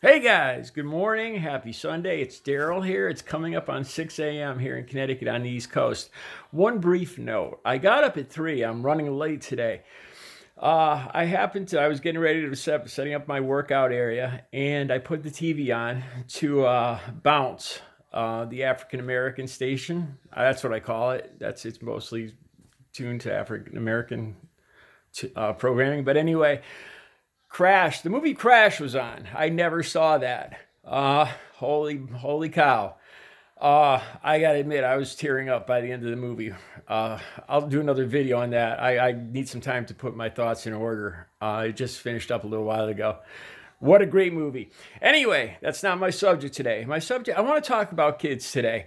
Hey guys, good morning. Happy Sunday. It's Daryl here. It's coming up on 6 a.m. here in Connecticut on the East Coast. One brief note. I got up at 3. I'm running late today. I was getting ready to setting up my workout area, and I put the TV on to Bounce, the African American station. That's what I call it. It's mostly tuned to African American programming. But anyway, Crash, the movie Crash was on. I never saw that. Holy cow. I gotta admit, I was tearing up by the end of the movie. I'll do another video on that. I need some time to put my thoughts in order. I just finished up a little while ago. What a great movie. Anyway, that's not my subject today. I want to talk about kids today.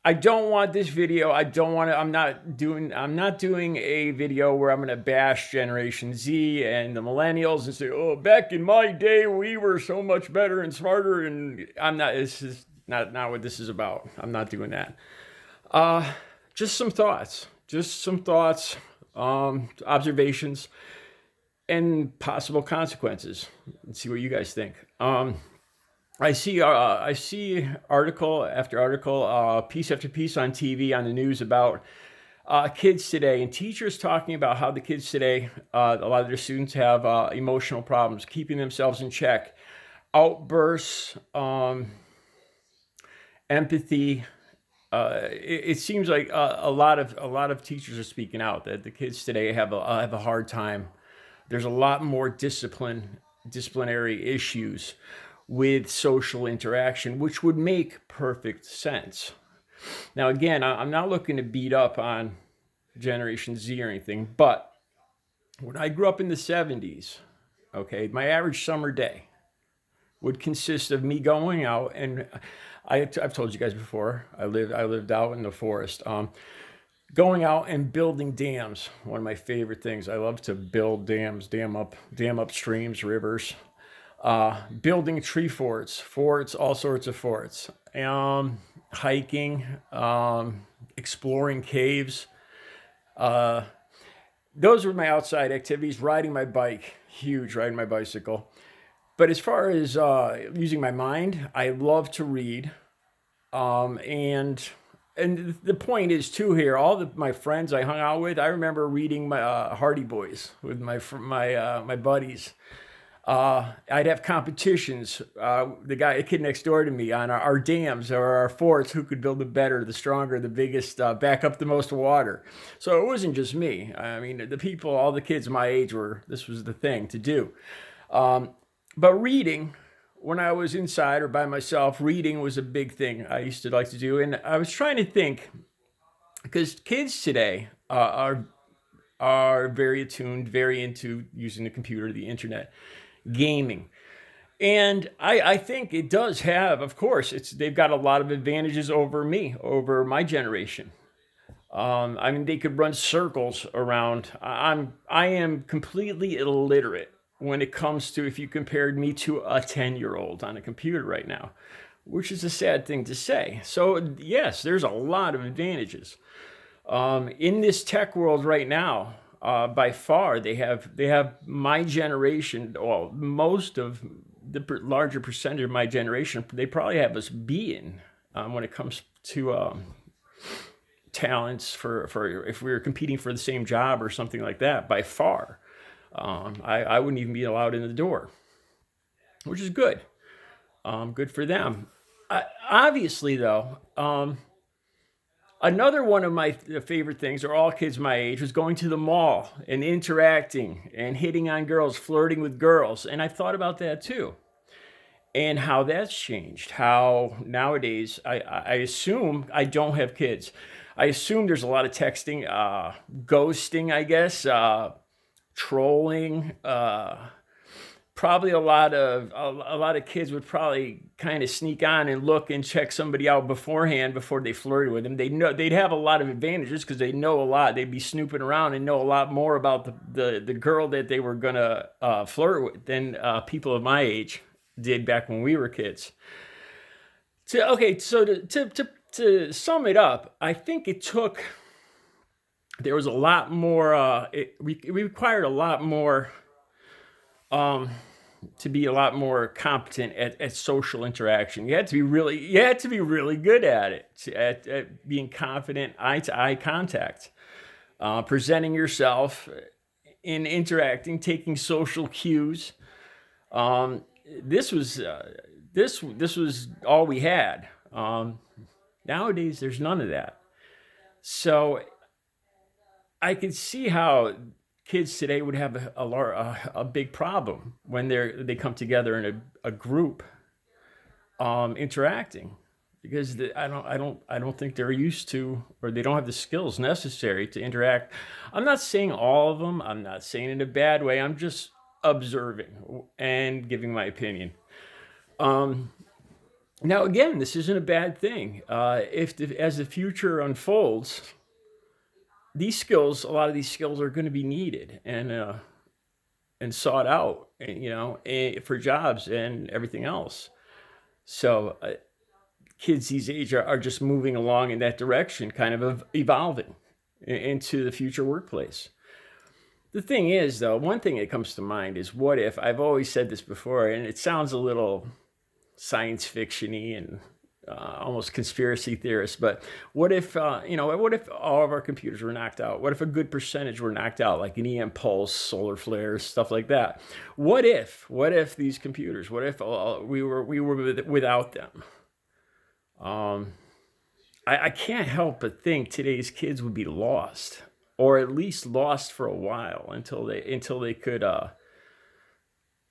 I don't want this video. I don't want to. I'm not doing a video where I'm going to bash Generation Z and the millennials and say, "Oh, back in my day, we were so much better and smarter." And I'm not. This is not what this is about. I'm not doing that. Just some thoughts. Observations, and possible consequences. Let's see what you guys think. I see article after article, piece after piece on TV, on the news about kids today, and teachers talking about how the kids today, a lot of their students have emotional problems, keeping themselves in check, outbursts, empathy. It seems like a lot of teachers are speaking out that the kids today have a hard time. There's a lot more disciplinary issues with social interaction, which would make perfect sense. Now, again, I'm not looking to beat up on Generation Z or anything, but when I grew up in the 70s, okay, my average summer day would consist of me going out, and I've told you guys before, I lived out in the forest. Going out and building dams, one of my favorite things. I love to build dams, dam up streams, rivers. Building tree forts, all sorts of forts. Hiking, exploring caves. Those were my outside activities. Riding my bike, huge, riding my bicycle. But as far as using my mind, I love to read. And the point is too here. My friends I hung out with, I remember reading my Hardy Boys with my buddies. I'd have competitions. A kid next door to me, on our dams or our forts, who could build the better, the stronger, the biggest, back up the most water. So it wasn't just me. I mean, all the kids my age this was the thing to do. But reading, when I was inside or by myself, reading was a big thing I used to like to do. And I was trying to think, because kids today are very attuned, very into using the computer, the internet, gaming. And I think it does have, of course, they've got a lot of advantages over me, over my generation. I mean, they could run circles around. I am completely illiterate when it comes to, if you compared me to a 10-year-old on a computer right now, which is a sad thing to say. So yes, there's a lot of advantages. In this tech world right now, by far, they have my generation. Well, most of the larger percentage of my generation, they probably have us beaten when it comes to talents for if we were competing for the same job or something like that. By far, I wouldn't even be allowed in the door, which is good. Good for them. Obviously, though. Another one of my favorite things, or all kids my age, was going to the mall and interacting and hitting on girls, flirting with girls. And I've thought about that too. And how that's changed. How nowadays, I assume, I don't have kids. I assume there's a lot of texting, ghosting, I guess, trolling, probably a lot of kids would probably kind of sneak on and look and check somebody out beforehand before they flirted with them. They'd have a lot of advantages because they know a lot. They'd be snooping around and know a lot more about the girl that they were gonna flirt with than people of my age did back when we were kids. So to sum it up, I think there was a lot more. It required a lot more. to be a lot more competent at social interaction. You had to be really good at it, at being confident eye to eye contact, presenting yourself, in interacting, taking social cues. Um, this was this was all we had. Nowadays, there's none of that. So I can see how kids today would have a big problem when they come together in a group, interacting, because I don't think they're used to, or they don't have the skills necessary to interact. I'm not saying all of them. I'm not saying in a bad way. I'm just observing and giving my opinion. Um, Now, again, this isn't a bad thing. As the future unfolds, a lot of these skills are going to be needed and sought out, for jobs and everything else. So kids these age are just moving along in that direction, kind of evolving into the future workplace. The thing is, though, one thing that comes to mind is, what if, I've always said this before, and it sounds a little science fiction-y and almost conspiracy theorist, but what if, what if all of our computers were knocked out? What if a good percentage were knocked out, like an EM pulse, solar flares, stuff like that? What if these computers, what if we were without them? I can't help but think today's kids would be lost, or at least lost for a while until they could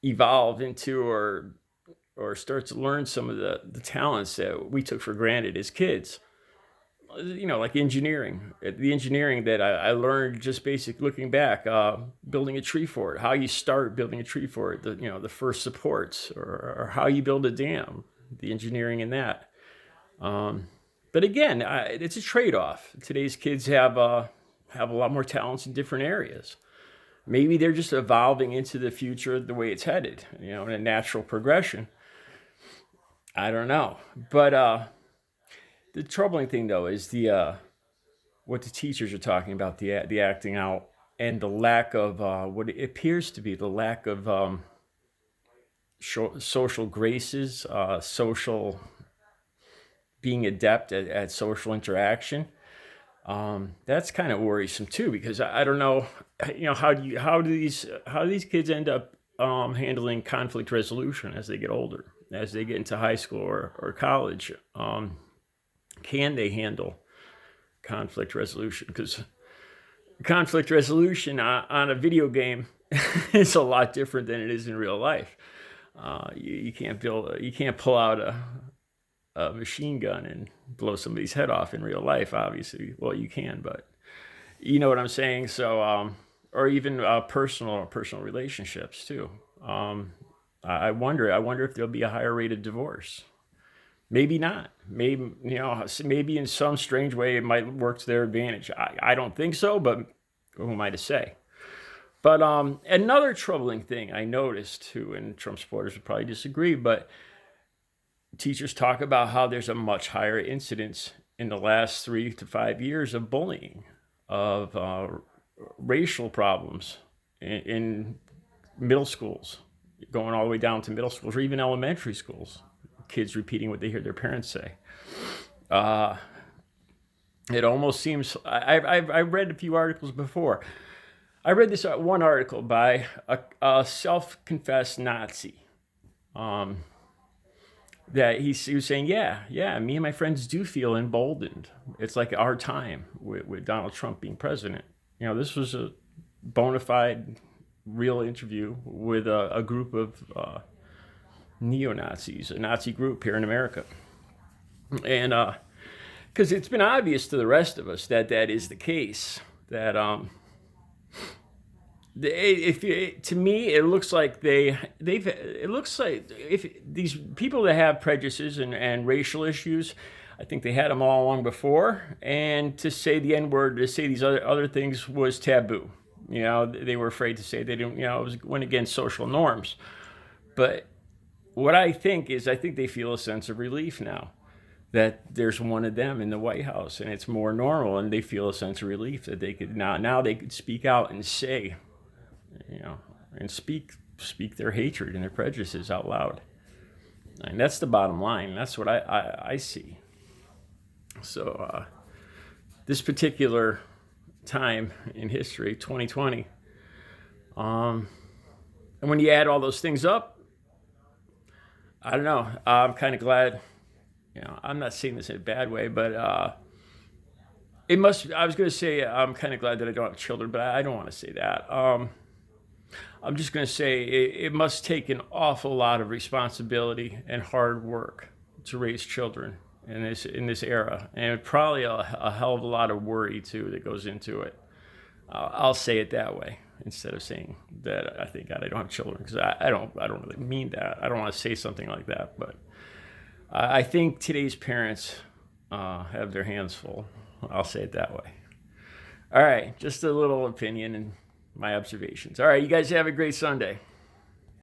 evolve into, or start to learn some of the talents that we took for granted as kids. Like engineering. The engineering that I learned, just basic looking back, building a tree fort, how you start building a tree fort, the first supports, or how you build a dam, the engineering in that. But again, it's a trade-off. Today's kids have a lot more talents in different areas. Maybe they're just evolving into the future the way it's headed, in a natural progression. I don't know. But the troubling thing, though, is what the teachers are talking about, the acting out, and the lack of what it appears to be the lack of social graces, social being adept at social interaction. That's kind of worrisome too, because I don't know, how do these kids end up handling conflict resolution as they get older, as they get into high school or college? Can they handle conflict resolution? Because conflict resolution on a video game is a lot different than it is in real life. You can't pull out a machine gun and blow somebody's head off in real life, obviously. Well, you can, but you know what I'm saying. So, or even personal relationships too. I wonder if there'll be a higher rate of divorce. Maybe not. Maybe in some strange way it might work to their advantage. I don't think so, but who am I to say? But another troubling thing I noticed too, and Trump supporters would probably disagree, but teachers talk about how there's a much higher incidence in the last 3 to 5 years of bullying, of racial problems in middle schools, going all the way down to middle schools or even elementary schools. Kids repeating what they hear their parents say. It almost seems, I read a few articles before. I read this one article by a self-confessed Nazi. That he was saying, yeah, me and my friends do feel emboldened. It's like our time with Donald Trump being president. This was a bona fide, real interview with a group of neo-Nazis, a Nazi group here in America. And because it's been obvious to the rest of us that is the case, that to me, it looks like it looks like if these people that have prejudices and racial issues, I think they had them all along before. And to say the N-word, to say these other things was taboo. They were afraid to say. They didn't. It went against social norms. But what I think they feel a sense of relief now that there's one of them in the White House, and it's more normal, and they feel a sense of relief that they could now they could speak out and say, and speak speak their hatred and their prejudices out loud. And that's the bottom line. That's what I see. So this particular time in history, 2020, and when you add all those things up, I don't know. I'm kind of glad. I'm not saying this in a bad way, but it must. I was going to say I'm kind of glad that I don't have children, but I don't want to say that. I'm just going to say it must take an awful lot of responsibility and hard work to raise children in this era, and probably a hell of a lot of worry too that goes into it. I'll say it that way instead of saying that I think God, I don't have children, because I don't really mean that. I don't want to say something like that, but I think today's parents have their hands full. I'll say it that way. All right, just a little opinion and my observations. All right, you guys have a great Sunday.